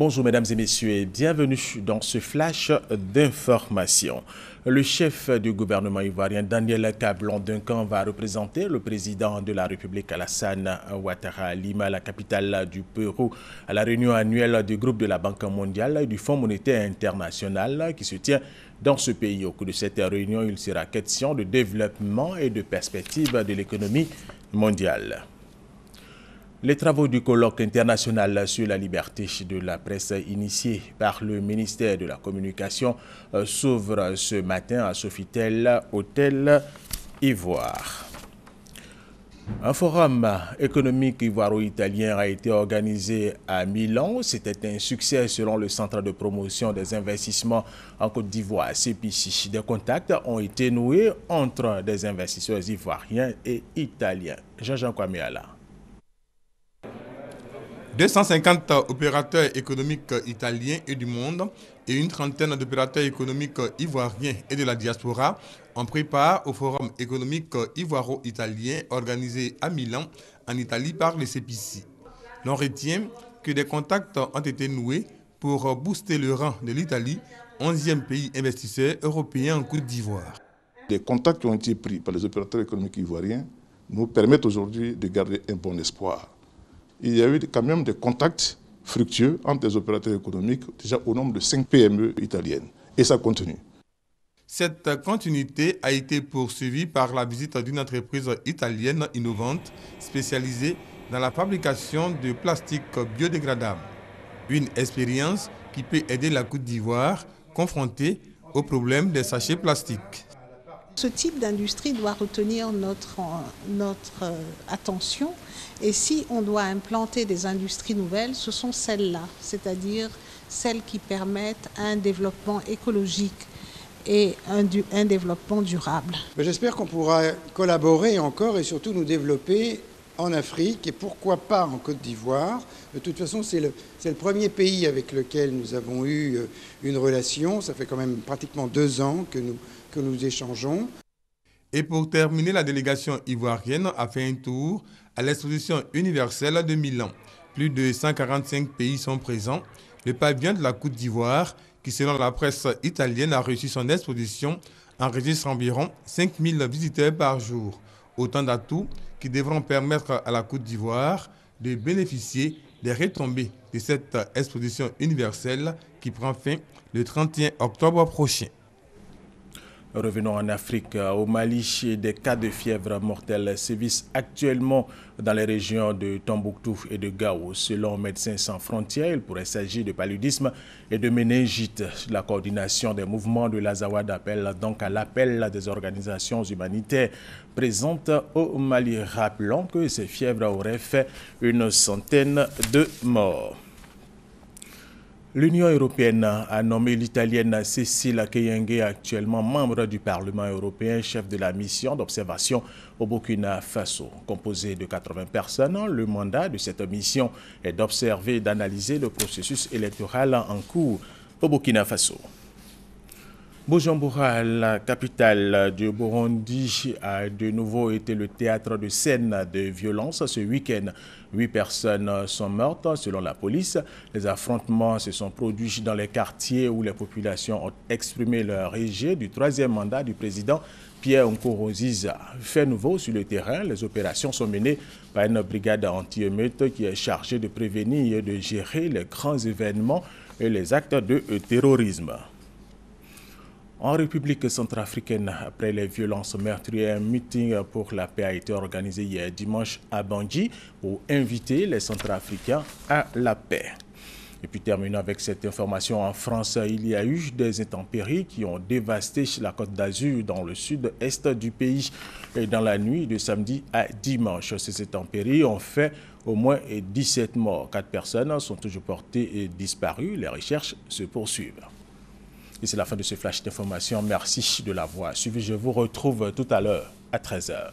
Bonjour mesdames et messieurs et bienvenue dans ce flash d'information. Le chef du gouvernement ivoirien Daniel Kablan-Duncan va représenter le président de la République Alassane Ouattara à Lima, la capitale du Pérou, à la réunion annuelle du groupe de la Banque mondiale et du Fonds monétaire international qui se tient dans ce pays. Au cours de cette réunion, il sera question de développement et de perspectives de l'économie mondiale. Les travaux du colloque international sur la liberté de la presse initié par le ministère de la Communication s'ouvrent ce matin à Sofitel, Hôtel Ivoire. Un forum économique ivoiro-italien a été organisé à Milan. C'était un succès selon le Centre de promotion des investissements en Côte d'Ivoire, CPIC. Des contacts ont été noués entre des investisseurs ivoiriens et italiens. Jean-Jean Kwame-Ala. 250 opérateurs économiques italiens et du monde et une trentaine d'opérateurs économiques ivoiriens et de la diaspora ont pris part au forum économique ivoiro-italien organisé à Milan, en Italie, par le CPIC. L'on retient que des contacts ont été noués pour booster le rang de l'Italie, 11e pays investisseur européen en Côte d'Ivoire. Les contacts qui ont été pris par les opérateurs économiques ivoiriens nous permettent aujourd'hui de garder un bon espoir. Il y a eu quand même des contacts fructueux entre les opérateurs économiques, déjà au nombre de 5 PME italiennes. Et ça continue. Cette continuité a été poursuivie par la visite d'une entreprise italienne innovante spécialisée dans la fabrication de plastique biodégradable. Une expérience qui peut aider la Côte d'Ivoire confrontée au problème des sachets plastiques. Ce type d'industrie doit retenir notre attention et si on doit implanter des industries nouvelles, ce sont celles-là, c'est-à-dire celles qui permettent un développement écologique et un développement durable. J'espère qu'on pourra collaborer encore et surtout nous développer en Afrique et pourquoi pas en Côte d'Ivoire. De toute façon, c'est le premier pays avec lequel nous avons eu une relation. Ça fait quand même pratiquement 2 ans que nous échangeons. Et pour terminer, la délégation ivoirienne a fait un tour à l'exposition universelle de Milan. Plus de 145 pays sont présents. Le pavillon de la Côte d'Ivoire, qui selon la presse italienne a reçu son exposition, enregistre environ 5000 visiteurs par jour. Autant d'atouts qui devront permettre à la Côte d'Ivoire de bénéficier des retombées de cette exposition universelle qui prend fin le 31 octobre prochain. Revenons en Afrique. Au Mali, des cas de fièvre mortelle sévissent actuellement dans les régions de Tombouctou et de Gao. Selon Médecins sans frontières, il pourrait s'agir de paludisme et de méningite. La coordination des mouvements de l'Azawad appelle donc à l'appel des organisations humanitaires présentes au Mali. Rappelons que ces fièvres auraient fait une centaine de morts. L'Union européenne a nommé l'Italienne Cécile Kyenge, actuellement membre du Parlement européen, chef de la mission d'observation au Burkina Faso. Composée de 80 personnes, le mandat de cette mission est d'observer et d'analyser le processus électoral en cours au Burkina Faso. Bujumbura, la capitale du Burundi, a de nouveau été le théâtre de scènes de violence ce week-end. 8 personnes sont mortes selon la police. Les affrontements se sont produits dans les quartiers où les populations ont exprimé leur rejet du 3e mandat du président Pierre Nkurunziza. Fait nouveau sur le terrain, les opérations sont menées par une brigade anti-émeute qui est chargée de prévenir et de gérer les grands événements et les actes de terrorisme. En République centrafricaine, après les violences meurtrières, un meeting pour la paix a été organisé hier dimanche à Bangui pour inviter les Centrafricains à la paix. Et puis terminons avec cette information. En France, il y a eu des intempéries qui ont dévasté la Côte d'Azur dans le sud-est du pays et dans la nuit de samedi à dimanche. Ces intempéries ont fait au moins 17 morts. 4 personnes sont toujours portées et disparues. Les recherches se poursuivent. Et c'est la fin de ce flash d'information. Merci de l'avoir suivi. Je vous retrouve tout à l'heure à 13 h.